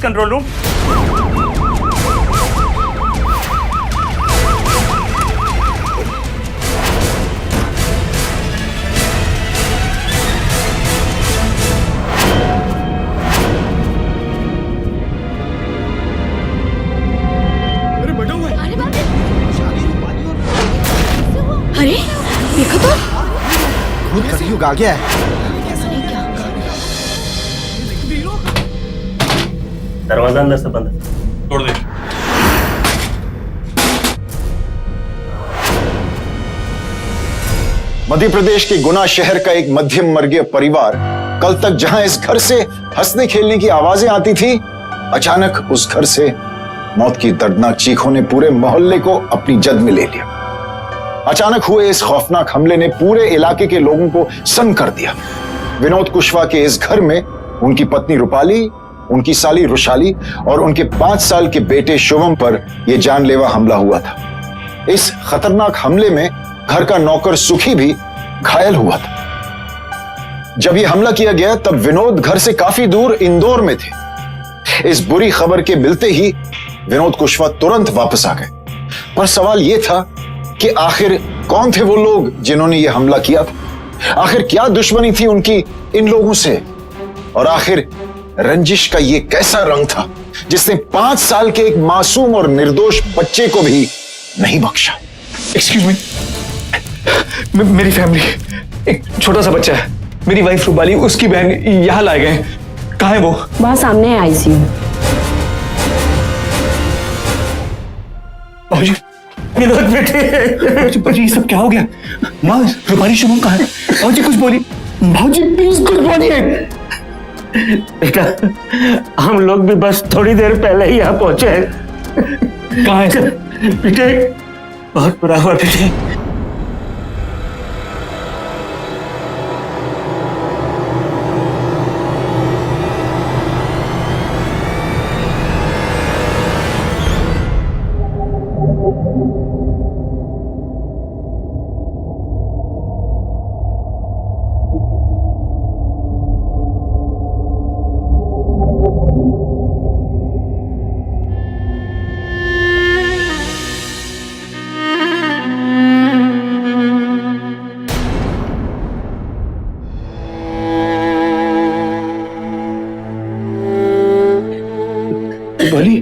Control room. अरे देखो तो, भूत कलयुग आ गया है। दरवाजा अंदर से बंद है, तोड़ दे। मध्य प्रदेश के गुना शहर का एक मध्यम वर्गीय परिवार कल तक जहां इस घर से हंसने खेलने की आवाजें आती थी, अचानक उस घर से मौत की दर्दनाक चीखों ने पूरे मोहल्ले को अपनी जद में ले लिया। अचानक हुए इस खौफनाक हमले ने पूरे इलाके के लोगों को सन्न कर दिया। विनोद कुशवाहा के इस घर में उनकी पत्नी रूपाली, उनकी साली रुशाली और उनके 5 साल के बेटे शुभम पर यह जानलेवा हमला हुआ था। इस खतरनाक हमले में घर का नौकर सुखी भी घायल हुआ था। जब यह हमला किया गया तब विनोद घर से काफी दूर इंदौर में थे। इस बुरी खबर के मिलते ही विनोद कुशवाहा तुरंत वापस आ गए। पर सवाल यह था कि आखिर कौन थे वो लोग जिन्होंने यह हमला किया था? आखिर क्या दुश्मनी थी उनकी इन लोगों से? और आखिर रंजिश का ये कैसा रंग था जिसने 5 साल के एक मासूम और निर्दोष बच्चे को भी नहीं बख्शा? एक्सक्यूज मी, मेरी फैमिली, एक छोटा सा बच्चा है, मेरी वाइफ रूपाली, उसकी बहन यहाँ लाए गए। कहाँ है वो? वहां सामने है आईसीयू। भाजी, विनोद बेटे, भाजी ये सब क्या हो गया? माँ, रूपाली शुभम कहाँ है? भाजी कुछ बोली, भाजी प्लीज कुछ बोलिए। बेटा, हम लोग भी बस थोड़ी देर पहले ही यहाँ पहुंचे हैं। कहाँ है बेटे? बहुत बुरा हुआ बेटे। रूपाली,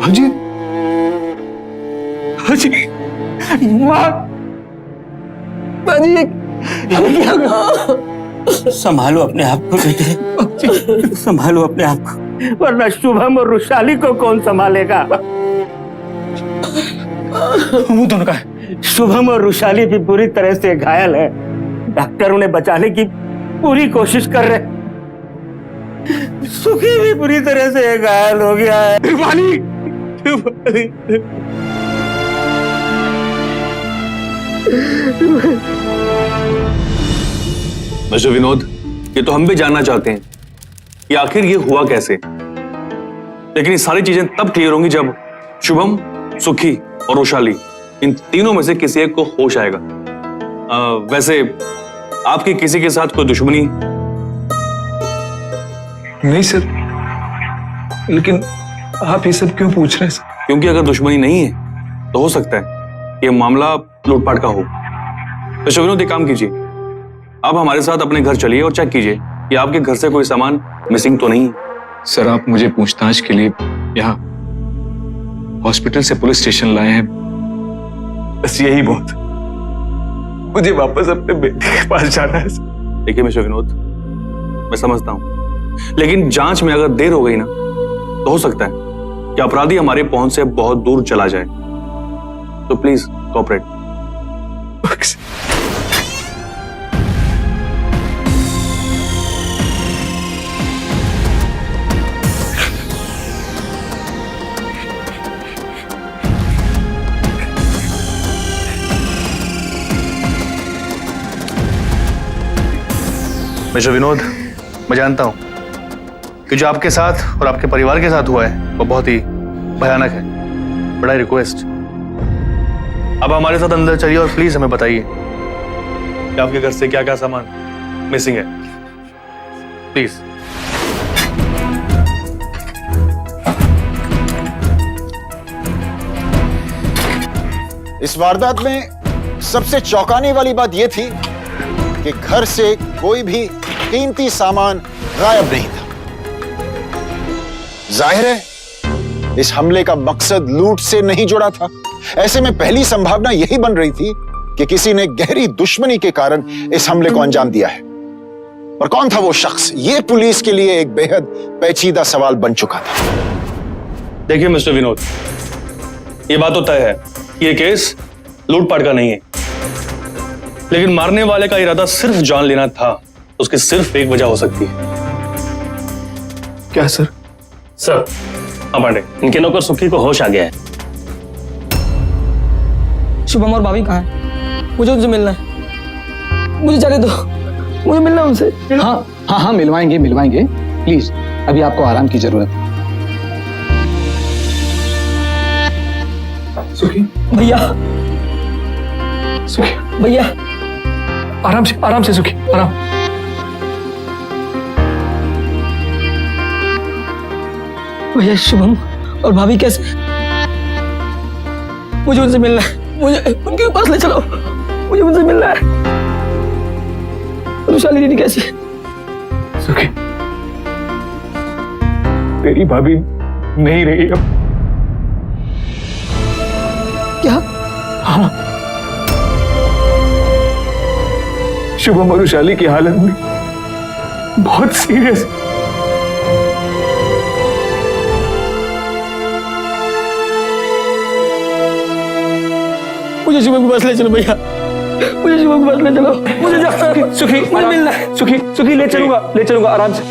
भाजी, भाजी, माँ, भाजी, संभालो अपने आप को बेटे, संभालो अपने आप को, वरना शुभम और रुशाली को कौन संभालेगा? वो दोनों का है। शुभम और रुशाली भी पूरी तरह से घायल है। डॉक्टर उन्हें बचाने की पूरी कोशिश कर रहे हैं। सुखी भी पूरी तरह से घायल हो गया है। रूपाली, मिस्टर विनोद, ये तो हम भी जानना चाहते हैं कि आखिर ये हुआ कैसे। लेकिन ये सारी चीजें तब क्लियर होंगी जब शुभम, सुखी और रुशाली, इन तीनों में से किसी एक को होश आएगा। वैसे आपकी किसी के साथ कोई दुश्मनी? नहीं सर, लेकिन आप ये सब क्यों पूछ रहे हैं सर? क्योंकि अगर दुश्मनी नहीं है तो हो सकता है ये मामला लूटपाट का हो। मिस्टर विनोद, एक काम कीजिए, आप हमारे साथ अपने घर चलिए और चेक कीजिए कि आपके घर से कोई सामान मिसिंग तो नहीं है। सर, आप मुझे पूछताछ के लिए यहाँ हॉस्पिटल से पुलिस स्टेशन लाए हैं, बस यही बहुत। मुझे वापस अपने बेटे के पास जाना है सर। देखिए मिस्टर विनोद, मैं समझता हूं, लेकिन जांच में अगर देर हो गई ना तो हो सकता है कि अपराधी हमारे पहुंच से बहुत दूर चला जाए। तो प्लीज कोऑपरेट। मिस्टर विनोद, मैं जानता हूं कि जो आपके साथ और आपके परिवार के साथ हुआ है वो बहुत ही भयानक है, बड़ा रिक्वेस्ट, अब हमारे साथ अंदर चलिए और प्लीज हमें बताइए कि आपके घर से क्या क्या सामान मिसिंग है, प्लीज। इस वारदात में सबसे चौंकाने वाली बात यह थी कि घर से कोई भी कीमती सामान गायब नहीं था। जाहिर है इस हमले का मकसद लूट से नहीं जुड़ा था। ऐसे में पहली संभावना यही बन रही थी कि किसी ने गहरी दुश्मनी के कारण इस हमले को अंजाम दिया है। और कौन था वो शख्स, यह पुलिस के लिए एक बेहद पेचीदा सवाल बन चुका था। देखिए मिस्टर विनोद, ये बात तो तय है कि ये केस लूटपाट का नहीं है, लेकिन मारने वाले का इरादा सिर्फ जान लेना था। उसकी सिर्फ एक वजह हो सकती है। क्या सर? सर, हाँ पांडे, इनके नौकर सुखी को होश आ गया है। शुभम और भाभी कहाँ है? मुझे उनसे मिलना है। मुझे जाने दो, मुझे मिलना है उनसे। हाँ हाँ हाँ, मिलवाएंगे मिलवाएंगे। प्लीज अभी आपको आराम की जरूरत है। सुखी, भैया सुखी, भैया आराम से सुखी, आराम। भैया शुभम और भाभी कैसे? मुझे उनसे मिलना है, मुझे उनके पास ले चलो, मुझे उनसे मिलना है। रुशाली दीदी कैसी है? सुखी, तेरी भाभी नहीं रही अब। क्या? हाँ, शुभम और उशाली की हालत में बहुत सीरियस। मुझे शुभम के पास ले चलो भैया, मुझे शुभम के पास ले चलो, मुझे जाना है। सुखी, मुझे मिलना है। सुखी ले चलूंगा आराम से।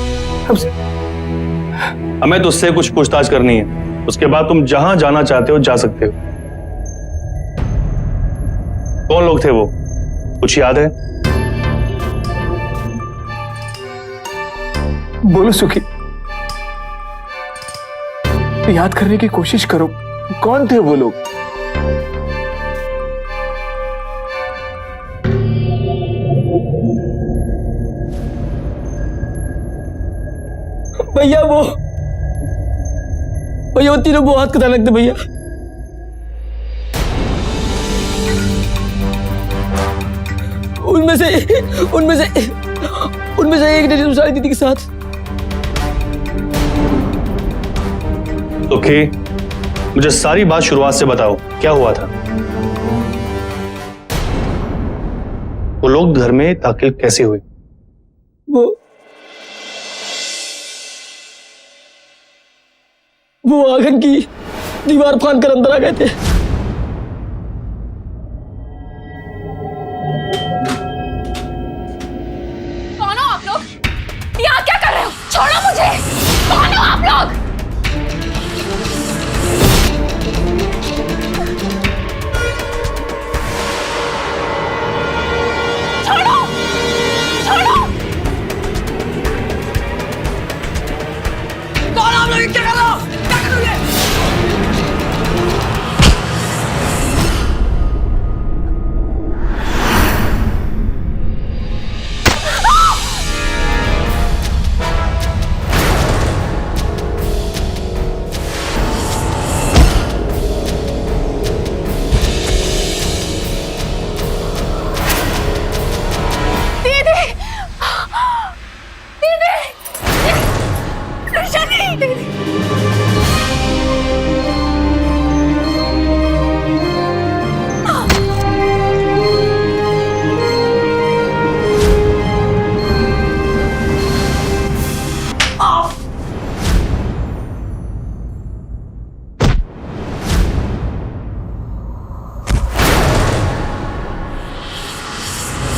हमें तो उससे कुछ पूछताछ करनी है, उसके बाद तुम जहां जाना चाहते हो जा सकते हो। कौन लोग थे वो, कुछ याद है? बोलो सुखी, याद करने की कोशिश करो, कौन थे वो लोग? भैया वो तीनों बहुत खतरनाक थे भैया। उनमें से एक ने रुशाली दीदी के साथ। ओके, मुझे सारी बात शुरुआत से बताओ, क्या हुआ था? वो लोग घर में दाखिल कैसे हुए? वो आंगन की दीवार फाड़ कर अंदर आ गए थे। कौन हो आप लोग? यहाँ क्या कर रहे हो? छोड़ो मुझे! कौन हो आप लोग? छोड़ो! छोड़ो! कौन हो आप लोग? क्या कर रहे हो? क्या करोगे?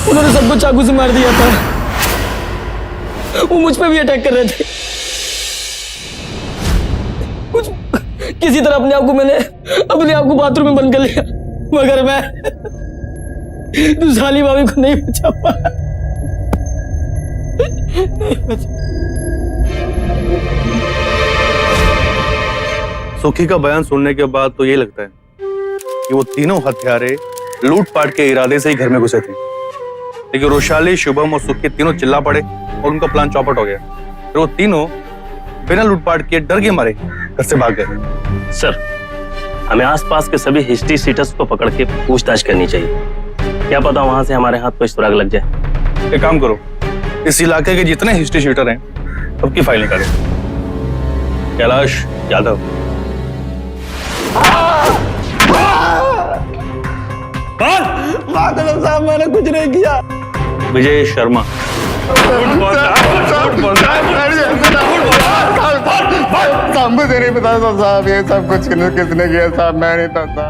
उन्होंने सबको चाकू से मार दिया था। वो मुझ पे भी अटैक कर रहे थे। कुछ किसी तरह मैंने अपने आप को बाथरूम में बंद कर लिया, मगर मैं रुशाली भाभी को नहीं बचा पाया। नहीं बचा। सुखी का बयान सुनने के बाद तो ये लगता है कि वो तीनों हत्यारे लूटपाट के इरादे से ही घर में घुसे थे, लेकिन रुशाली, शुभम और सुखी तीनों चिल्ला पड़े और उनका प्लान चौपट हो गया। फिर वो तीनों बिना लूटपाट किए डर के मारे घर से भाग गए। सर, हमें आसपास के सभी हिस्ट्री सीटर्स को पकड़ के पूछताछ करनी चाहिए। क्या पता वहां से हमारे हाथ कोई सुराग लग जाए। एक काम करो, इस इलाके के जितने हिस्ट्री शीटर हैं सबकी फाइल निकालो। कैलाश यादव, साहब मैंने कुछ नहीं किया। विजय शर्मा, मुझे नहीं पता था साहब, ये सब कुछ किसने किया साहब, मैं नहीं पता।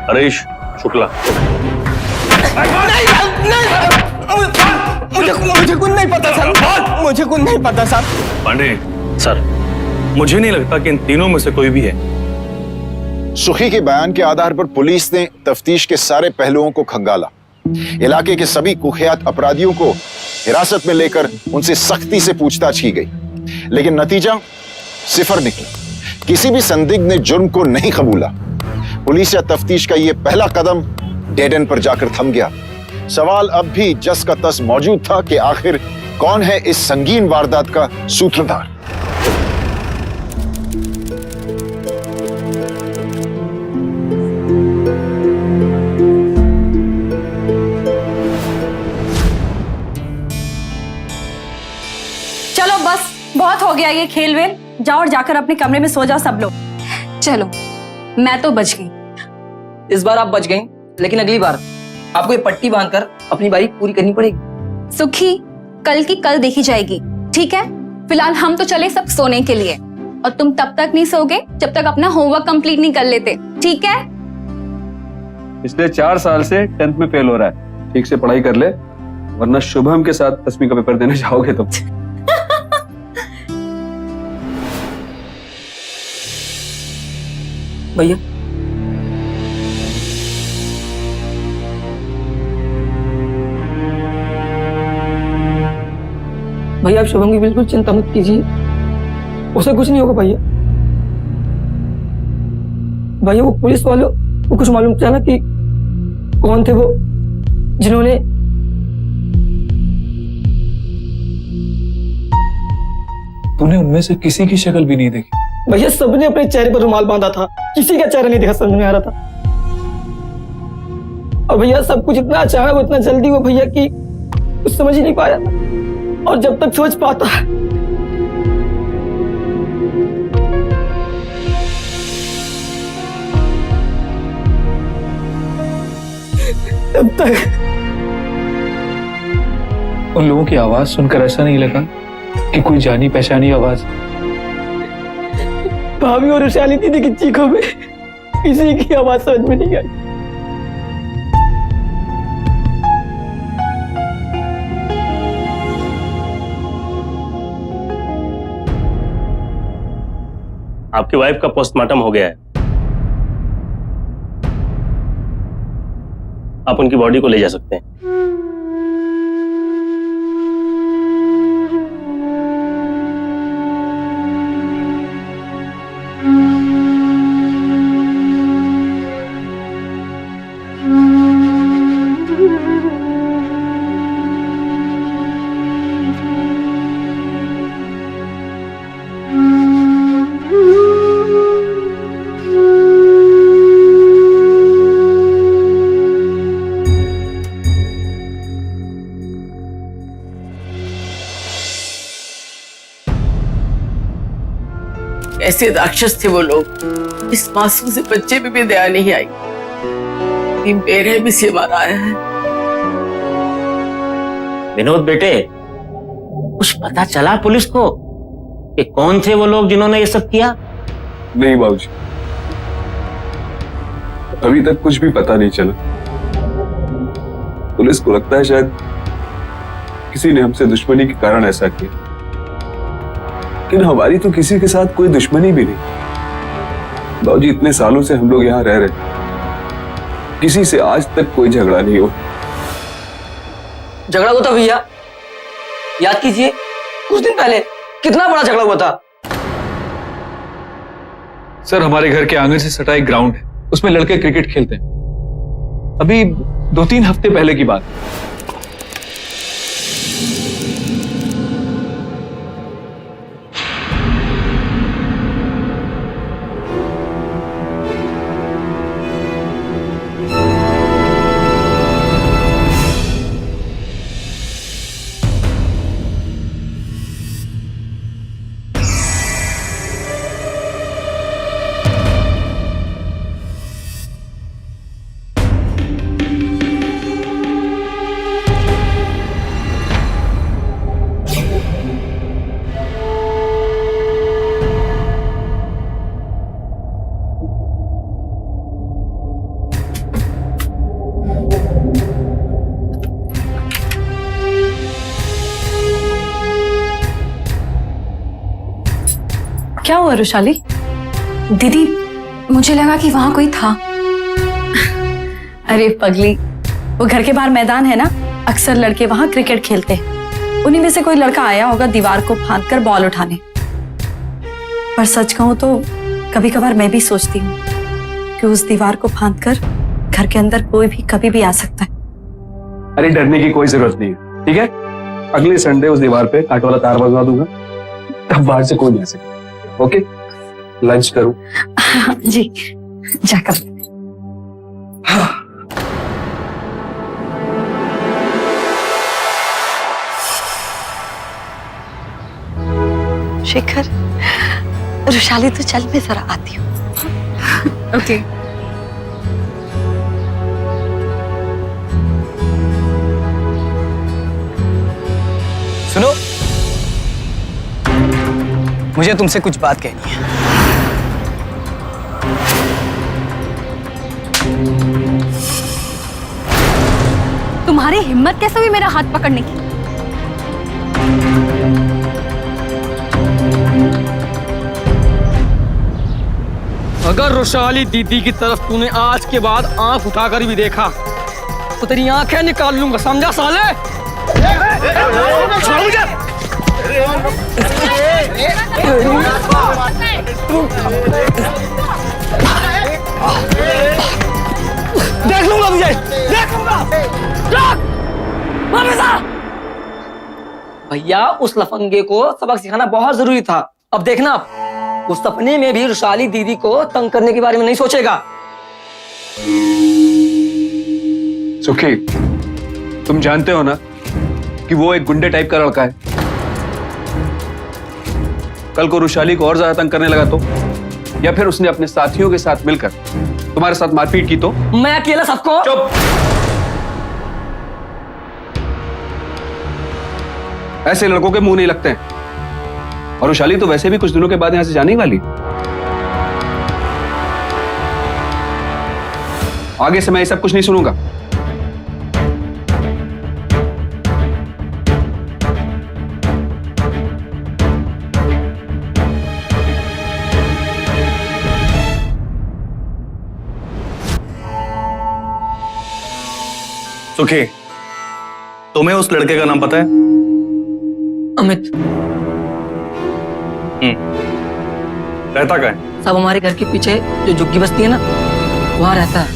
हरीश शुक्ला, मुझे कुछ नहीं पता सर, मुझे कुछ नहीं पता सर। पांडे सर, मुझे नहीं लगता कि इन तीनों में से कोई भी है। सुखी के बयान के आधार पर पुलिस ने तफ्तीश के सारे पहलुओं को खंगाला। इलाके के सभी कुख्यात अपराधियों को हिरासत में लेकर उनसे सख्ती से पूछताछ की गई, लेकिन नतीजा सिफर निकला। किसी भी संदिग्ध ने जुर्म को नहीं कबूला। पुलिस या तफ्तीश का यह पहला कदम डेड एंड पर जाकर थम गया। सवाल अब भी जस का तस मौजूद था कि आखिर कौन है इस संगीन वारदात का सूत्रधार। चलो बस, बहुत हो गया ये खेल वेल। जाओ और जाकर अपने कमरे में सो जाओ सब लोग। चलो, मैं तो बच गई। इस बार आप बच गई, लेकिन अगली बार आपको ये पट्टी बांधकर अपनी बारी पूरी करनी पड़ेगी। सुखी, कल की कल देखी जाएगी, ठीक है? फिलहाल हम तो चले सब सोने के लिए, और तुम तब तक नहीं सोगे जब तक अपना होमवर्क कंप्लीट नहीं कर लेते, ठीक है? पिछले 4 साल से 10th में फेल हो रहा है। ठीक से पढ़ाई कर ले, वरना शुभम के साथ 10वीं का पेपर देने जाओगे तुम। भैया, भैया आप शुभम की बिल्कुल चिंता मत कीजिए, उसे कुछ नहीं होगा भैया। भैया वो पुलिस वालों को कुछ मालूम चला कि कौन थे वो जिन्होंने तूने उनमें से किसी की शक्ल भी नहीं देखी? भैया सबने अपने चेहरे पर रुमाल बांधा था, किसी का चेहरा नहीं देखा, समझ में आ रहा था। और भैया सब कुछ इतना अचानक, इतना जल्दी हुआ भैया कि कुछ समझ ही नहीं पाया, और जब तक सोच पाता तब तक। उन लोगों की आवाज सुनकर ऐसा नहीं लगा कि कोई जानी पहचानी आवाज? भाभी और विशाली दीदी की चीखों में किसी की आवाज समझ में नहीं आई। आपकी वाइफ का पोस्टमार्टम हो गया है। आप उनकी बॉडी को ले जा सकते हैं। ऐसे राक्षस थे वो लोग, इस मासूम से बच्चे पे भी दया नहीं आई। इन बेरहमी भी से मारा है। विनोद बेटे, कुछ पता चला पुलिस को कि कौन थे वो लोग जिन्होंने ये सब किया? नहीं बाबूजी, अभी तक कुछ भी पता नहीं चला। पुलिस को लगता है शायद किसी ने हमसे दुश्मनी के कारण ऐसा किया, लेकिन हमारी तो किसी के साथ कोई दुश्मनी भी नहीं। बाबूजी, इतने सालों से हम लोग यहाँ रह रहे, किसी से आज तक कोई झगड़ा नहीं हुआ। झगड़ा हुआ था भैया, याद कीजिए कुछ दिन पहले कितना बड़ा झगड़ा हुआ था। सर, हमारे घर के आंगन से सटा एक ग्राउंड है, उसमें लड़के क्रिकेट खेलते हैं। अभी 2-3 हफ्ते पहले की बात। क्या हुआ रुशाली? दीदी, मुझे लगा कि वहां कोई था। अरे पगली, वो घर के बाहर मैदान है ना, अक्सर लड़के वहां क्रिकेट खेलते हैं। उन्हीं में से कोई लड़का आया होगा दीवार को फांदकर बॉल उठाने। पर सच कहूं तो कभी कभार मैं भी सोचती हूँ कि उस दीवार को फांदकर घर के अंदर कोई भी कभी भी आ सकता है। अरे डरने की कोई जरूरत नहीं है, ठीक है? अगले संडे उस दीवार पे कांट वाला तार बजवा दूंगा, तब बाहर से कोई नहीं आ सकेगा। ओके, लंच करूं? जी, जाकर। शेखर, रुशाली तो चल, मैं जरा आती हूँ। ओके। सुनो, मुझे तुमसे कुछ बात कहनी है। तुम्हारी हिम्मत कैसे हुई मेरा हाथ पकड़ने की? अगर रुशाली दीदी की तरफ तूने आज के बाद आंख उठाकर भी देखा तो तेरी आंखें निकाल लूंगा, समझा साले? छोड़ मुझे। देख लूंगा तुझे, देख लूंगा। भैया, उस लफंगे को सबक सिखाना बहुत जरूरी था। अब देखना, उस सपने में भी रुशाली दीदी को तंग करने के बारे में नहीं सोचेगा। सुखी, तुम जानते हो ना कि वो एक गुंडे टाइप का लड़का है। कल को रुशाली को और ज्यादा तंग करने लगा तो, या फिर उसने अपने साथियों के साथ मिलकर तुम्हारे साथ मारपीट की तो? मैं अकेला सबको। चुप। ऐसे लड़कों के मुंह नहीं लगते हैं। और रुशाली तो वैसे भी कुछ दिनों के बाद यहां से जाने वाली। आगे से मैं ये सब कुछ नहीं सुनूंगा। सुखी, तुम्हें उस लड़के का नाम पता है? अमित। रहता कहाँ है? सब हमारे घर के पीछे जो झुग्गी बस्ती है ना, वहां रहता है।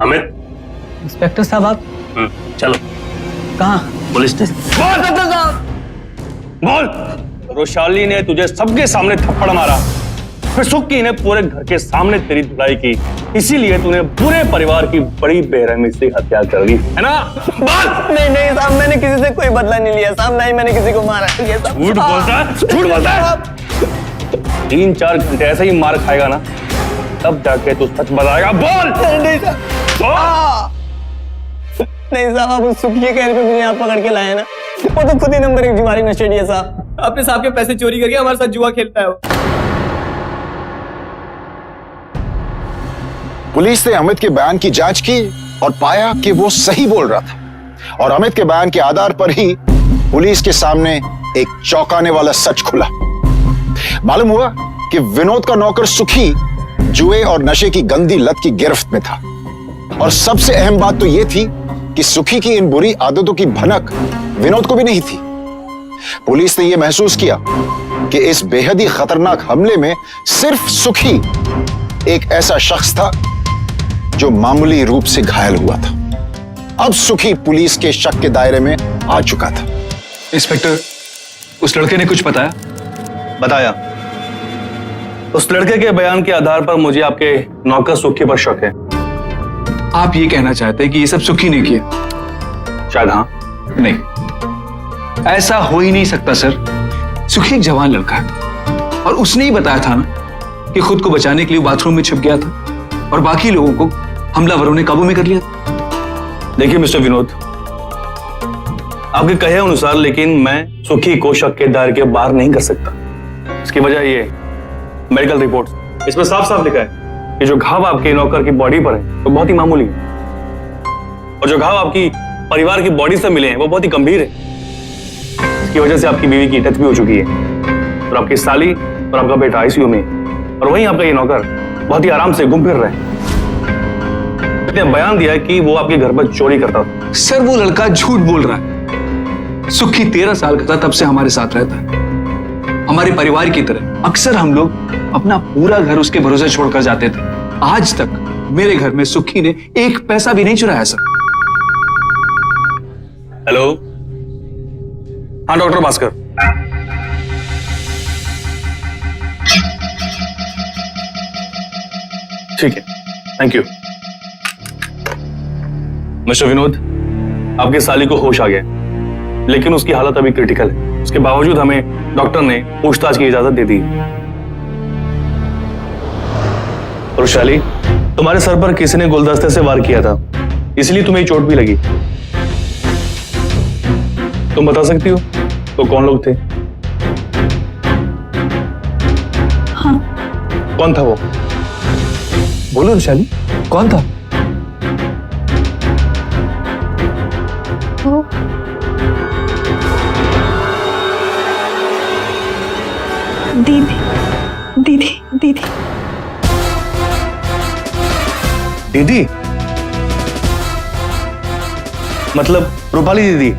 अमित। इंस्पेक्टर साहब आप? चलो। कहाँ? Police station. बोल। रुशाली ने तुझे सबके सामने थप्पड़ मारा, फिर सुक्की ने पूरे घर के सामने तेरी धुलाई की, इसीलिए तूने पूरे परिवार की बड़ी बेरहमी से हत्या कर दी, है ना? बोल। नहीं नहीं साहब, मैंने किसी से कोई बदला नहीं लिया साहब, नहीं मैंने किसी को मारा नहीं है साहब। झूठ बोलता है, झूठ बोलता है। 3-4 घंटे ऐसे ही मार खाएगा ना, तब जाके तू सच बताएगा। बोल। नहीं साहब, नहीं साहब, आप उस सुखी के कहने पे मुझे यहाँ पकड़ के लाए ना, वो तो खुद ही नंबर 1 जुआरी नशेड़ी है साहब। अपने साहब के पैसे चोरी करके हमारे साथ जुआ खेलता है वो। पुलिस ने अमित के बयान की जांच की और पाया कि वो सही बोल रहा था। और अमित के बयान के आधार पर ही पुलिस के सामने एक चौंकाने वाला सच खुला। मालूम हुआ कि विनोद का नौकर सुखी जुए और नशे की गंदी लत की गिरफ्त में था। और सबसे अहम बात तो यह थी कि सुखी की इन बुरी आदतों की भनक विनोद को भी नहीं थी। पुलिस ने यह महसूस किया कि इस बेहद ही खतरनाक हमले में सिर्फ सुखी एक ऐसा शख्स था जो मामूली रूप से घायल हुआ था। अब सुखी पुलिस के शक के दायरे में आ चुका था। इंस्पेक्टर, उस लड़के ने कुछ बताया? बताया। उस लड़के के बयान के आधार पर मुझे आपके नौकर सुखी पर शक है। आप ये कहना चाहते हैं कि ये सब सुखी ने किया? शायद हाँ। नहीं, ऐसा हो ही नहीं सकता सर। सुखी एक जवान लड़का है और उसने ही बताया था ना कि खुद को बचाने के लिए बाथरूम में छिप गया था और बाकी लोगों को हमलावरों ने काबू में कर लिया था। देखिए मिस्टर विनोद, आपके कहे अनुसार लेकिन मैं सुखी को शक के दायरे के बाहर नहीं कर सकता। इसकी वजह ये मेडिकल रिपोर्ट, इसमें साफ साफ लिखा है कि जो घाव आपके नौकर की बॉडी पर है तो बहुत ही मामूली है। और जो घाव आपकी परिवार की बॉडी से मिले हैं वो बहुत ही गंभीर है। इसकी वजह से आपकी बीवी की डेथ भी हो चुकी है और आपकी साली और आपका बेटा आईसीयू में, और वहीं आपका ये नौकर बहुत ही आराम से घूम फिर रहा है। उसने बयान दिया कि वो आपके घर पर चोरी करता था। सर वो लड़का झूठ बोल रहा है। सुखी 13 साल का था तब से हमारे साथ रहता है, हमारे परिवार की तरह। अक्सर हम लोग अपना पूरा घर उसके भरोसे छोड़कर जाते थे। आज तक मेरे घर में सुखी ने एक पैसा भी नहीं चुराया सर। हेलो, हाँ डॉक्टर भास्कर। ठीक है, थैंक यू। मिस्टर विनोद, आपकी साली को होश आ गया, लेकिन उसकी हालत अभी क्रिटिकल है। उसके बावजूद हमें डॉक्टर ने पूछताछ की इजाजत दे दी। वृषाली, तुम्हारे सर पर किसी ने गुलदस्ते से वार किया था, इसलिए तुम्हें चोट भी लगी। तुम बता सकती हो तो कौन लोग थे? हाँ। कौन था वो? बोलो वृषाली, कौन था? वो दीदी दीदी दीदी दीदी? मतलब रूपाली दीदी?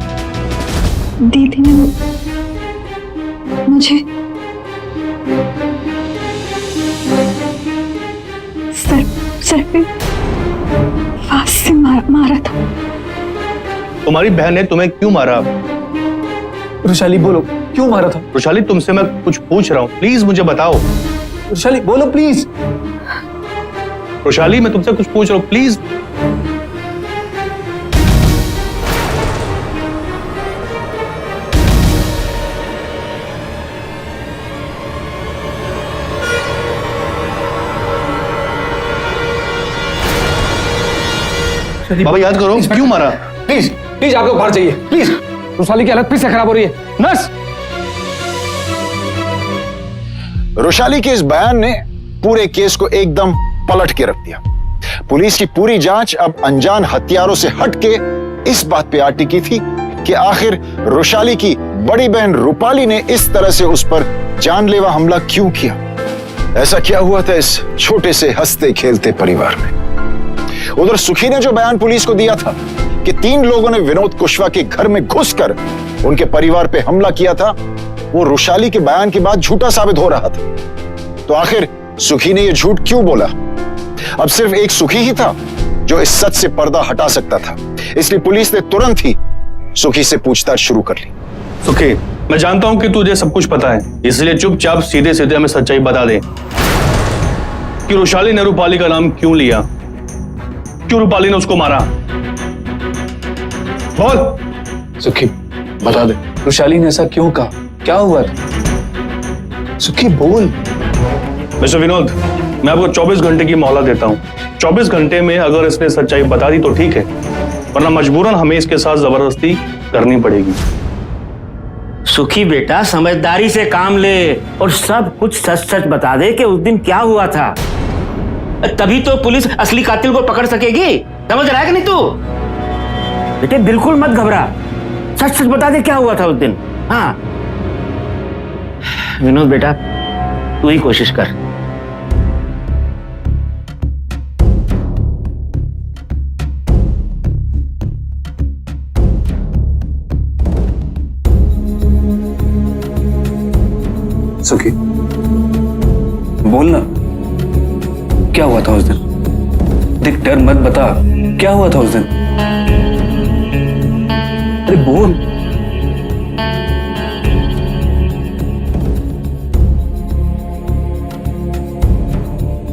दीदी ने मुझे सर पे फांस से मारा था। तुम्हारी बहन ने तुम्हें क्यों मारा? वृषाली बोलो, क्यों मारा था? वृषाली, तुमसे मैं कुछ पूछ रहा हूं, प्लीज मुझे बताओ। वृषाली बोलो प्लीज। वृषाली, मैं तुमसे कुछ पूछ रहा हूं, प्लीज। बाबा याद करो, क्यों मारा? प्लीज प्लीज आप लोग बाहर जाइए प्लीज। रुशाली की हालत फिर से खराब हो रही है। नर्स। रुशाली के इस बयान ने पूरे केस को एकदम पलट के रख दिया। पुलिस की पूरी जांच अब अनजान हथियारों से हटके इस बात पे आ टिकी थी कि आखिर रुशाली की बड़ी बहन रूपाली ने इस तरह से उस पर जानलेवा हमला क्यों किया। ऐसा क्या हुआ था इस छोटे से हंसते खेलते परिवार में। उधर सुखी ने जो बयान पुलिस को दिया था कि 3 लोगों ने विनोद कुशवाहा के घर में घुसकर उनके परिवार पे हमला किया था, वो रुशाली के बयान के बाद झूठा साबित हो रहा था। तो आखिर सुखी ने यह झूठ क्यों बोला? अब सिर्फ एक सुखी ही था जो इस सच से पर्दा हटा सकता था, इसलिए पुलिस ने तुरंत ही सुखी से पूछताछ शुरू कर ली। सुखी, मैं जानता हूं कि तुझे सब कुछ पता है, इसलिए चुपचाप सीधे सीधे हमें सच्चाई बता दे कि रुशाली ने रूपाली का नाम क्यों लिया, क्यों रूपाली ने उसको मारा। बोल। सुखी बता दे, रुशाली ने ऐसा क्यों कहा? क्या हुआ था? सुखी बोल। मिस्टर विनोद, मैं आपको 24 घंटे की मोहलत देता हूं। 24 घंटे में अगर इसने सच्चाई बता दी तो ठीक है, वरना मजबूरन हमें इसके साथ जबरदस्ती करनी पड़ेगी। सुखी बेटा, समझदारी से काम ले और सब कुछ सच सच बता दे कि उस दिन क्या हुआ था, तभी तो पुलिस असली कातिल को पकड़ सकेगी। समझ रहा है कि नहीं तू? बेटे बिल्कुल मत घबरा, सच सच बता दे क्या हुआ था उस दिन। हाँ विनोद बेटा, तू ही कोशिश कर। सुखी बोल ना, क्या हुआ था उस दिन? देख, डर मत, बता क्या हुआ था उस दिन। अरे बोल।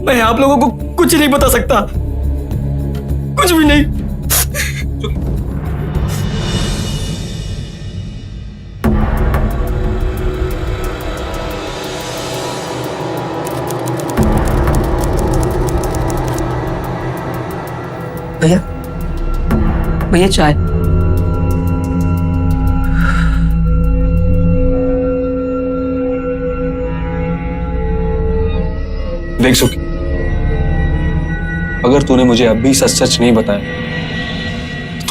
मैं आप लोगों को कुछ नहीं बता सकता, कुछ भी नहीं। भैया, भैया चाय। देख सुखी, अगर तूने मुझे अभी सच सच नहीं बताया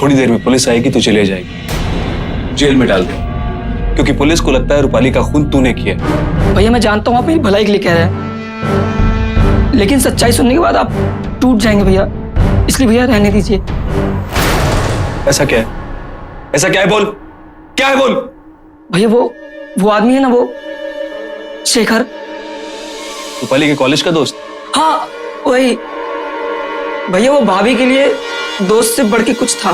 थोड़ी देर में पुलिस आएगी तो चले जाएगी, जेल में डाल दे, क्योंकि पुलिस को लगता है रूपाली का खून तूने किया। भैया मैं जानता हूँ आप मेरी भलाई के लिए कह रहे हैं, लेकिन सच्चाई सुनने के बाद आप टूट जाएंगे भैया, इसलिए भैया रहने दीजिए। ऐसा क्या है? ऐसा क्या है? बोल, क्या है? बोल। भैया वो आदमी है ना, वो शेखर। रूपाली के कॉलेज का दोस्त? हाँ वही भैया, वो भाभी के लिए दोस्त से बढ़ के कुछ था।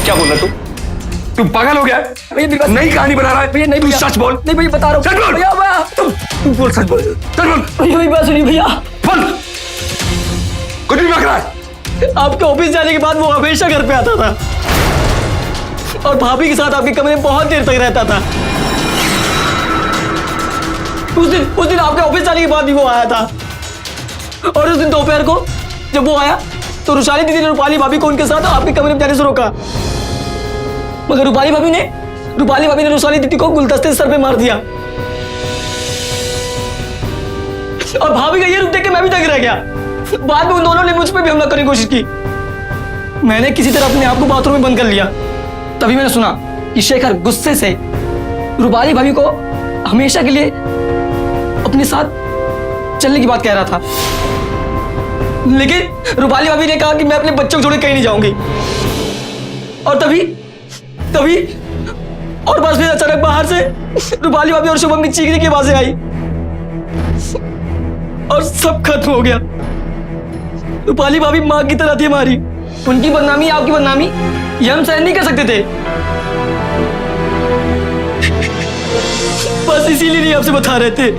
क्या बोल रहा तू पागल हो गया? भैया नई कहानी बना रहा है? भैया नहीं तू भैया, सच बोल। नहीं भैया बता रहा हूँ। सच बोल। भैया तू बोल, सच बोल, सच बोल। भैया मेरी बात सुनिए भैया। बोल, कुछ भी बक रहा है। आपके ऑफिस जाने के बाद वो हमेशा घर पे आता था और भाभी के साथ आपके कमरे में बहुत देर तक रहता था। उस दिन आपके ऑफिस जाने के बाद ही वो आया था, और उस दिन दोपहर को जब वो आया तो रुशाली दीदी ने रूपाली भाभी को उनके साथ आपके कमरे में जाने से रोका, मगर रूपाली भाभी ने रुशाली दीदी को गुलदस्ते से सर पे मार दिया, और भाभी का ये रूप देख के मैं भी दंग रह गया। बाद में उन दोनों ने मुझ पे भी हमला करने की कोशिश की। मैंने किसी तरह अपने आप को बाथरूम में बंद कर लिया। तभी मैंने सुना कि शेखर गुस्से से रूपाली भाभी को हमेशा के लिए अपने साथ चलने की बात कह रहा था, लेकिन रूपाली भाभी ने कहा कि मैं अपने बच्चों को छोड़ कहीं नहीं जाऊंगी। और तभी और बस फिर अचानक बाहर से रूपाली भाभी और शुभम की चीखने की आवाजें आई और सब खत्म हो गया। रूपाली भाभी माँ की तरह थी हमारी, उनकी बदनामी आपकी बदनामी ये हम सहन नहीं कर सकते थे, बस इसीलिए नहीं आपसे बता रहे थे।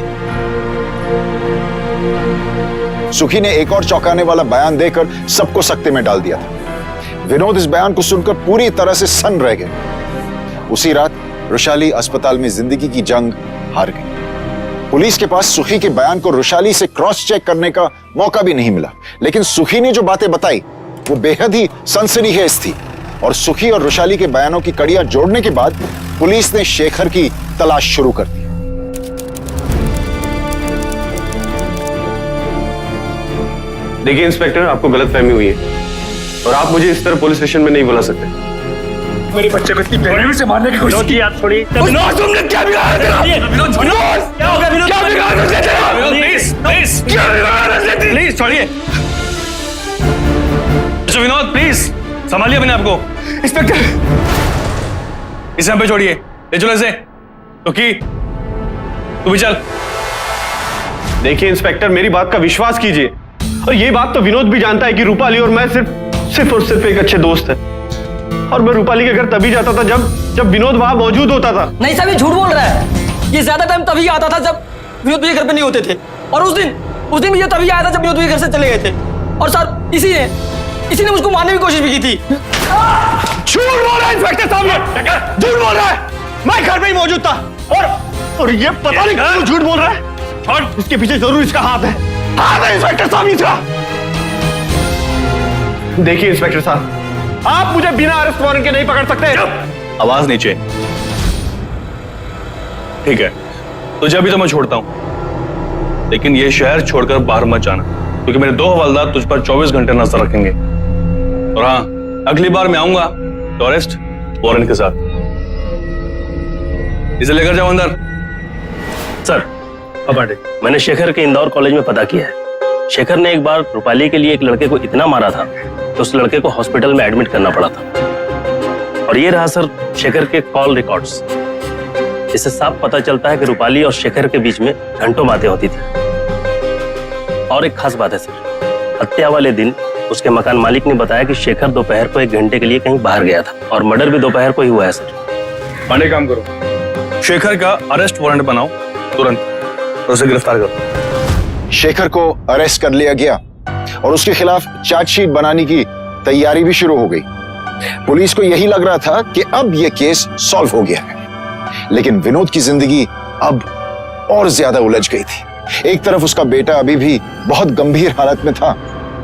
सुखी ने एक और चौंकाने वाला बयान देकर सबको सकते में डाल दिया था। विनोद इस बयान को सुनकर पूरी तरह से सन्न रह गए। उसी रात रुशाली अस्पताल में जिंदगी की जंग हार गई। पुलिस के पास सुखी के बयान को रुशाली से क्रॉस चेक करने का मौका भी नहीं मिला, लेकिन सुखी ने जो बातें बताई वो बेहद ही सनसनीखेज थी, और सुखी और रुशाली के बयानों की कड़ियां जोड़ने के बाद पुलिस ने शेखर की तलाश शुरू कर दी। देखिए इंस्पेक्टर, आपको गलतफहमी हुई है और आप मुझे इस तरह पुलिस स्टेशन में नहीं बुला सकते। मेरे बच्चे को इतनी बेरहमी से मारने की कोशिश की। आप छोड़िए। विनोद, तुमने क्या बिगाड़ा तेरा? विनोद, क्या हो गया विनोद? क्या बिगाड़ा तुझे तेरा? प्लीज, क्या बिगाड़ा तुझे? प्लीज छोड़िए। अच्छा विनोद, प्लीज संभालिए अपने आपको। इंस्पेक्टर, इसे यहाँ पे छोड़िए, ले चलो इसे। तो की तू भी चल। देखिए इंस्पेक्टर, मेरी बात का विश्वास कीजिए, और ये बात तो विनोद भी जानता है कि रूपाली और मैं सिर्फ और सिर्फ एक अच्छे दोस्त हैं, और मैं रूपाली के घर तभी जाता था जब विनोद वहां मौजूद होता था। नहीं साहब, ये झूठ बोल रहा है। ये ज्यादा टाइम तभी आता था जब विनोद भैया घर पे नहीं होते थे, और उस दिन भी ये तभी आया था जब विनोद भैया घर से चले गए थे, और सर इसी ने मुझको मारने की कोशिश भी की थी। झूठ बोल रहा है इंस्पेक्टर साहब, ये झूठ बोल रहा है। मैं घर पे ही मौजूद था, और ये पता नहीं क्यों झूठ बोल रहा है, और इसके पीछे जरूर इसका हाथ है। हाथ है इंस्पेक्टर साहब इसका। देखिए इंस्पेक्टर साहब, आप मुझे बिना अरेस्ट वारंट के नहीं पकड़ सकते। आवाज नीचे। ठीक है, तुझे अभी तो मैं छोड़ता हूं, लेकिन ये शहर छोड़कर बाहर मत जाना, क्योंकि मेरे 2 हवलदार तुझ पर 24 घंटे नजर रखेंगे। और हाँ, अगली बार मैं आऊंगा तो अरेस्ट वारंट के साथ। इसे लेकर जाओ अंदर। सर, मैंने शेखर के इंदौर कॉलेज में पता किया है। शेखर ने एक बार रूपाली के लिए एक लड़के को इतना मारा था तो उस लड़के को हॉस्पिटल में एडमिट करना पड़ा था। और ये रहा सर शेखर के कॉल रिकॉर्ड्स। इससे साफ पता चलता है कि रूपाली और शेखर के बीच में घंटों बातें होती थी। और एक खास बात है सर, हत्या वाले दिन उसके मकान मालिक ने बताया कि शेखर दोपहर को 1 घंटे के लिए कहीं बाहर गया था, और मर्डर भी दोपहर को ही हुआ है सर। पांडे, काम करो, शेखर का अरेस्ट वारंट बनाओ तुरंत, उसे गिरफ्तार करो। शेखर को अरेस्ट कर लिया गया और उसके खिलाफ चार्जशीट बनाने की तैयारी भी शुरू हो गई। पुलिस को यही लग रहा था कि अब यह केस सॉल्व हो गया है, लेकिन विनोद की जिंदगी अब और ज्यादा उलझ गई थी। एक तरफ उसका बेटा अभी भी बहुत गंभीर हालत में था,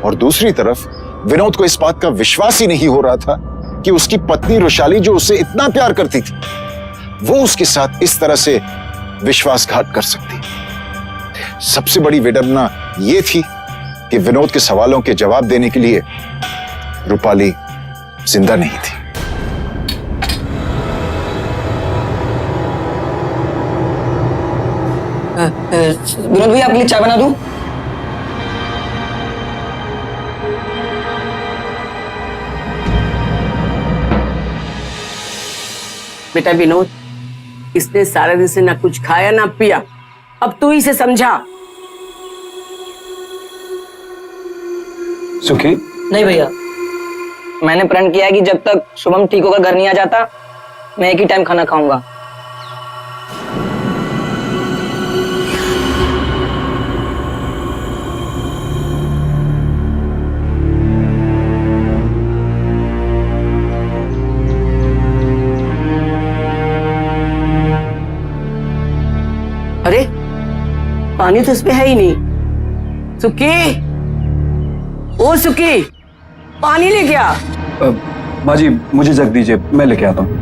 और दूसरी तरफ विनोद को इस बात का विश्वास ही नहीं हो रहा था कि उसकी पत्नी रुशाली, जो उसे इतना प्यार करती थी, वो उसके साथ इस तरह से विश्वासघात कर सकती। सबसे बड़ी विडंबना यह थी कि विनोद के सवालों के जवाब देने के लिए रूपाली जिंदा नहीं थी। विनोद भैया आपके लिए चाय बना दूं? बेटा विनोद, इसने सारे दिन से ना कुछ खाया ना पिया, अब तू इसे समझा। सुखी, नहीं भैया, मैंने प्रण किया है कि जब तक शुभम ठीक होकर घर नहीं आ जाता मैं एक ही टाइम खाना खाऊंगा। अरे पानी तो इसमें है ही नहीं। सुखी, ओ सुखी, पानी लेके आ। माँ जी मुझे जग दीजिए, मैं लेके आता हूँ।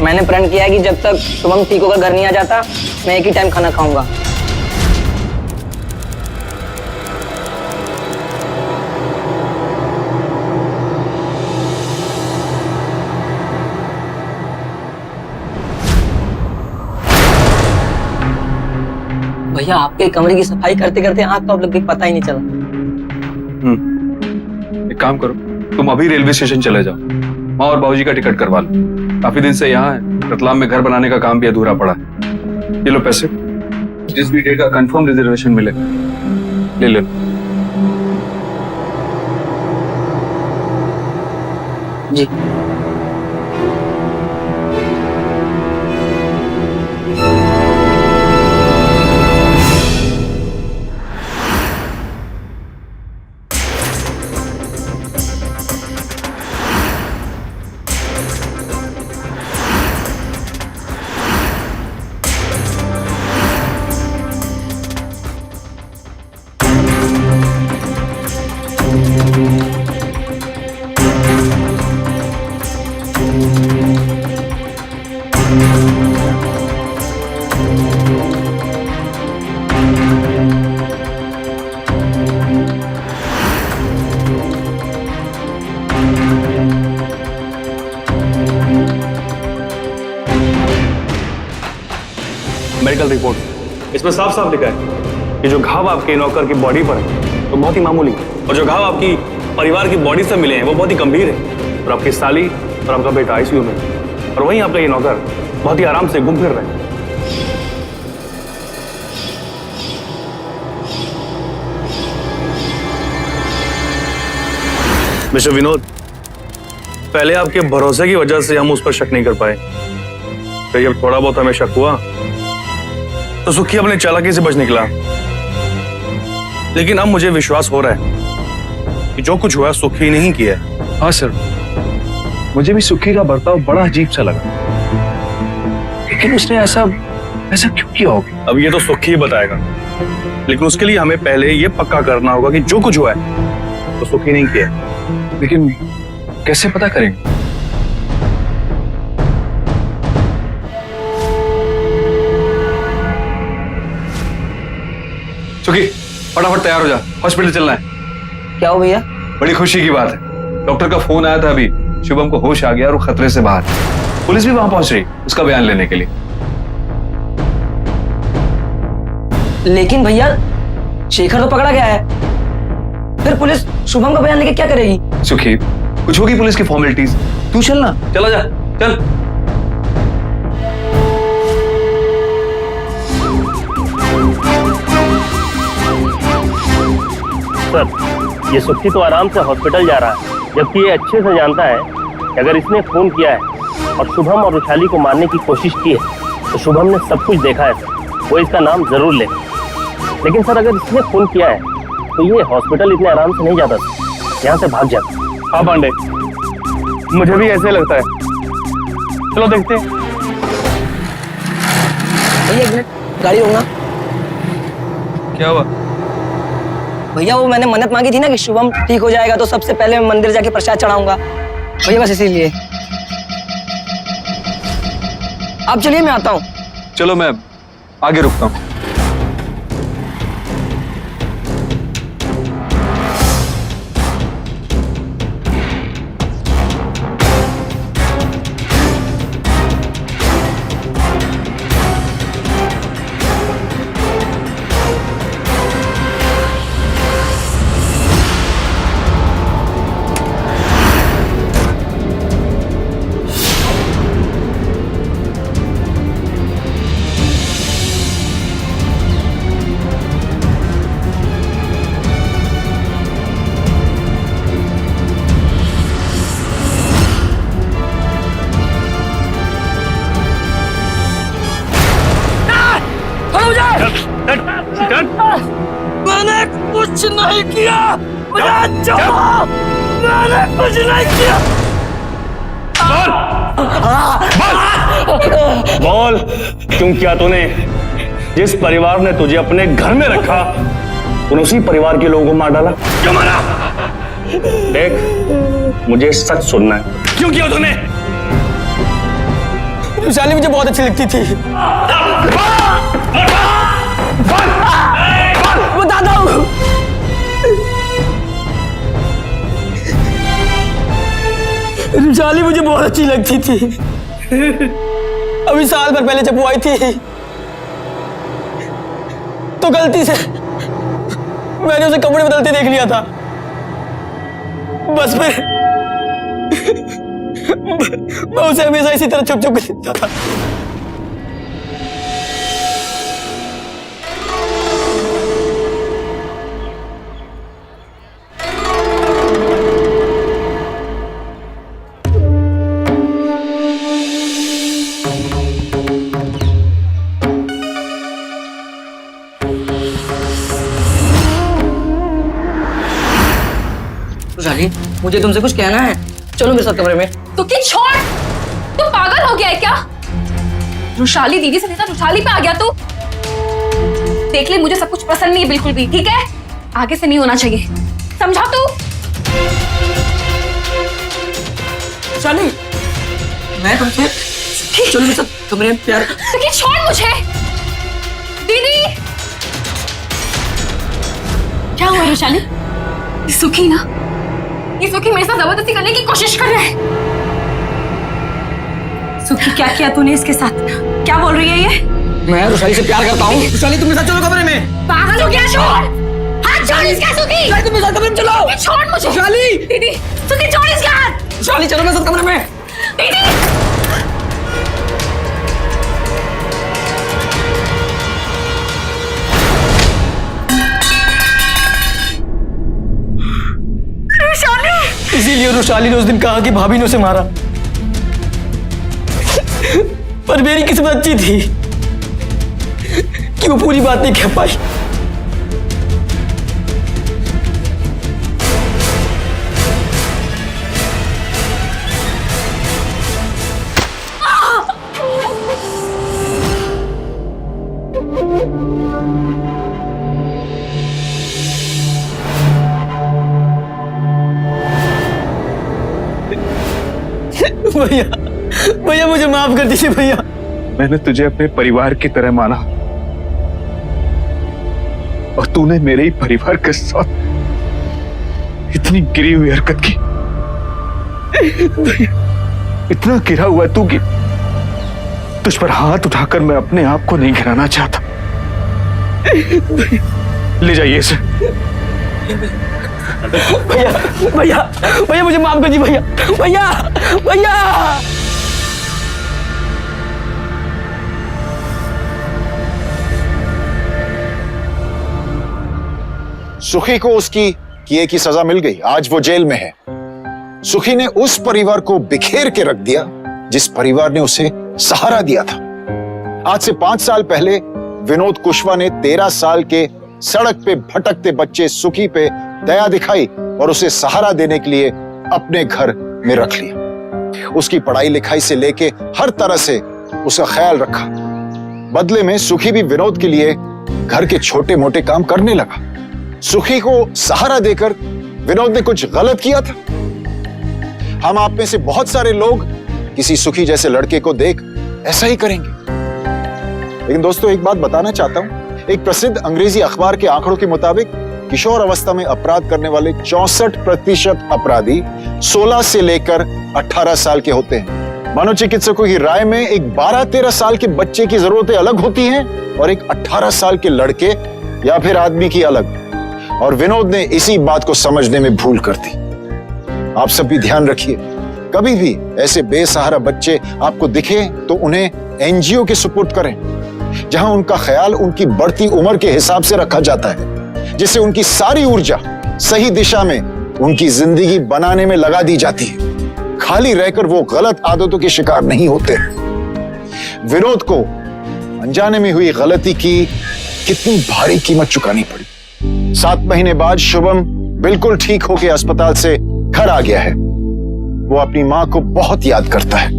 मैंने प्रण किया है कि जब तक शुभम ठीक होकर घर नहीं आ जाता मैं एक ही टाइम खाना खाऊंगा। भैया आपके कमरे की सफाई करते करते आंख कब लग गई पता ही नहीं चला। एक काम करो, तुम अभी रेलवे स्टेशन चले जाओ, माँ और बाबूजी का टिकट करवा लो। काफी दिन से यहाँ है, रतलाम में घर बनाने का काम भी अधूरा पड़ा है। ये लो पैसे, जिस भी डे का कंफर्म रिजर्वेशन मिले ले लो। जी मेडिकल रिपोर्ट, इसमें साफ साफ लिखा है कि जो घाव आपके नौकर की बॉडी पर है वो बहुत ही मामूली है, और जो घाव आपकी परिवार की बॉडी से मिले हैं वो बहुत ही गंभीर है। और आपकी साली और आपका बेटा आईसीयू में, और वहीं आपका ये नौकर बहुत ही आराम से घूम फिर रहे हैं। मिस्टर विनोद, पहले आपके भरोसे की वजह से हम उस पर शक नहीं कर पाए, फिर जब थोड़ा बहुत हमें शक हुआ तो सुखी अपने चालाकी से बच निकला। लेकिन अब मुझे विश्वास हो रहा है कि जो कुछ हुआ सुखी ने ही किया। हाँ सर, मुझे भी सुखी का बर्ताव बड़ा अजीब सा लगा, लेकिन उसने ऐसा क्यों किया होगा? अब ये तो सुखी ही बताएगा, लेकिन उसके लिए हमें पहले ये पक्का करना होगा कि जो कुछ हुआ है तो सुखी नहीं किया। लेकिन कैसे पता करेंगे? सुखी, फटाफट तैयार हो जा, हॉस्पिटल चलना है। क्या हो भैया? बड़ी खुशी की बात है, डॉक्टर का फोन आया था अभी, शुभम को होश आ गया और वो खतरे से बाहर। पुलिस भी वहां पहुंच रही उसका बयान लेने के लिए। लेकिन भैया शेखर तो पकड़ा गया है, फिर पुलिस शुभम का बयान लेके क्या करेगी? सुखी, कुछ होगी पुलिस की फॉर्मेलिटीज, तू चलना, चला जा, चल। सर, ये सुखी तो आराम से हॉस्पिटल जा रहा है, जबकि ये अच्छे से जानता है कि अगर इसने फोन किया है और शुभम और वैशाली को मारने की कोशिश की है तो शुभम ने सब कुछ देखा है सर, वो इसका नाम जरूर ले। लेकिन सर अगर इसने फोन किया है तो ये हॉस्पिटल इतने आराम से नहीं जाता सर, यहाँ से भाग जाता। हाँ पांडे, मुझे भी ऐसे लगता है। चलो देखते हैं। भैया एक मिनट, गाड़ी रोकना। क्या हुआ? भैया वो मैंने मन्नत मांगी थी ना कि शुभम ठीक हो जाएगा तो सबसे पहले मैं मंदिर जाके प्रसाद चढ़ाऊंगा भैया, बस इसीलिए। आप चलिए मैं आता हूँ। चलो मैं आगे रुकता हूँ। मैंने कुछ नहीं किया, मुझे छोड़ो, मैंने कुछ नहीं किया। बोल क्यों किया तूने? जिस परिवार ने तुझे अपने घर में रखा तूने उसी परिवार के लोगों को मार डाला। क्यों मारा? देख मुझे सच सुनना है, क्यों किया तूने? विशाली मुझे बहुत अच्छी लगती थी। बताता हूँ। विशाली मुझे बहुत अच्छी लगती थी। अभी साल भर पहले जब वो आई थी तो गलती से मैंने उसे कपड़े बदलते देख लिया था। बस फिर मैं उसे हमेशा इसी तरह छुप छुप के देखता था। मुझे तुमसे कुछ कहना है, चलो मेरे साथ कमरे में। तो क्या छोड़, तू पागल हो गया है क्या? रुशाली दीदी से सीधा रुशाली पे आ गया तू। देख ले मुझे सब कुछ पसंद नहीं है बिल्कुल भी, ठीक है? आगे से नहीं होना चाहिए, समझा तू? रुशाली मैं तुमसे, चलो मेरे साथ कमरे में प्यार। तो क्या छोड़ मुझे। दीदी क्या हुआ रुशाली? सुखी ना, ये सुखी मेरे साथ जबरदस्ती करने की कोशिश कर रहा है। सुखी क्या किया तूने इसके साथ? क्या बोल रही है ये? मैं रुशाली से प्यार करता हूँ। रुशाली तुम मेरे साथ चलो कमरे में। पागल हो गया? छोड़ हाथ, छोड़ इसका। सुखी तुम मेरे साथ कमरे में चलो। छोड़ मुझे। रुशाली दीदी सुखी छोड़ इसका हाथ। रुशाली चलो मेरे साथ कमरे में। दीदी इसीलिए रुशाली ने उस दिन कहा कि भाभी ने उसे मारा, पर मेरी किस्मत अच्छी थी कि वो पूरी बात नहीं कह पाई। भैया भैया मुझे माफ कर दीजिए भैया। मैंने तुझे अपने परिवार की तरह माना और तूने मेरे ही परिवार के साथ इतनी गिरी हुई हरकत की। इतना गिरा हुआ तू कि तुझ पर हाथ उठाकर मैं अपने आप को नहीं गिराना चाहता। ले जाइए इसे। भैया भैया भैया मुझे माफ कर दीजिए भैया। भैया भैया सुखी को उसकी किए की सजा मिल गई। आज वो जेल में है। सुखी ने उस परिवार को बिखेर के रख दिया जिस परिवार ने उसे सहारा दिया था। आज से 5 साल पहले विनोद कुशवाहा ने 13 साल के सड़क पे भटकते बच्चे सुखी पे दया दिखाई और उसे सहारा देने के लिए अपने घर में रख लिया। उसकी पढ़ाई लिखाई से लेके हर तरह से उसका ख्याल रखा। बदले में सुखी भी विनोद के लिए घर के छोटे मोटे काम करने लगा। सुखी को सहारा देकर विनोद ने कुछ गलत किया था? हम आप में से बहुत सारे लोग किसी सुखी जैसे लड़के को देख ऐसा ही करेंगे। लेकिन दोस्तों, एक बात बताना चाहता हूं। एक प्रसिद्ध अंग्रेजी अखबार के आंकड़ों के मुताबिक किशोर अवस्था में अपराध करने वाले 64% अपराधी 16 से लेकर 18 साल के होते हैं। मनोचिकित्सकों की राय में एक 12-13 साल के बच्चे की जरूरतें अलग होती हैं और एक 18 साल के लड़के या फिर आदमी की अलग। और विनोद ने इसी बात को समझने में भूल कर दी। आप सब भी ध्यान रखिए, कभी भी ऐसे बेसहारा बच्चे आपको दिखे तो उन्हें एनजीओ के सुपुर्द करें, जहां उनका ख्याल उनकी बढ़ती उम्र के हिसाब से रखा जाता है, जिससे उनकी सारी ऊर्जा सही दिशा में उनकी जिंदगी बनाने में लगा दी जाती है। खाली रहकर वो गलत आदतों के शिकार नहीं होते। विनोद को अनजाने में हुई गलती की कितनी भारी कीमत चुकानी पड़ी। 7 महीने बाद शुभम बिल्कुल ठीक होकर अस्पताल से घर आ गया है। वो अपनी मां को बहुत याद करता है।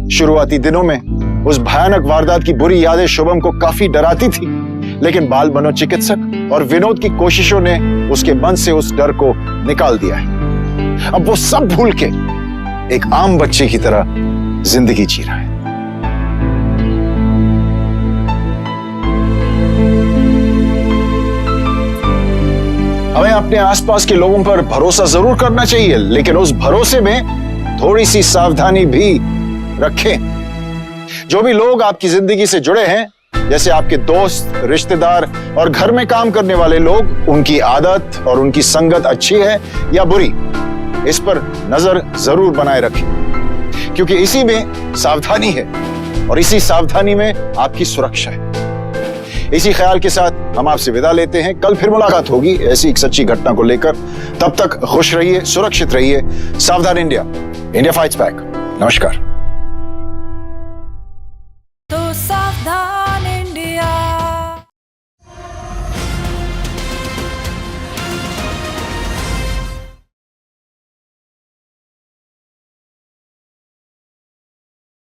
शुरुआती दिनों में उस भयानक वारदात की बुरी यादें शुभम को काफी डराती थी, लेकिन बाल मनोचिकित्सक और विनोद की कोशिशों ने उसके मन से उस डर को निकाल दिया है। अब वो सब भूल के एक आम बच्चे की तरह जिंदगी जी रहा है। हमें अपने आसपास के लोगों पर भरोसा जरूर करना चाहिए, लेकिन उस भरोसे में थोड़ी सी सावधानी भी रखें। जो भी लोग आपकी जिंदगी से जुड़े हैं, जैसे आपके दोस्त, रिश्तेदार और घर में काम करने वाले लोग, उनकी आदत और उनकी संगत अच्छी है या बुरी, इस पर नजर जरूर बनाए रखें, क्योंकि इसी में सावधानी है और इसी सावधानी में आपकी सुरक्षा है। इसी ख्याल के साथ हम आपसे विदा लेते हैं। कल फिर मुलाकात होगी ऐसी एक सच्ची घटना को लेकर। तब तक खुश रहिए, सुरक्षित रहिए। सावधान इंडिया, इंडिया फाइट्स बैक। नमस्कार।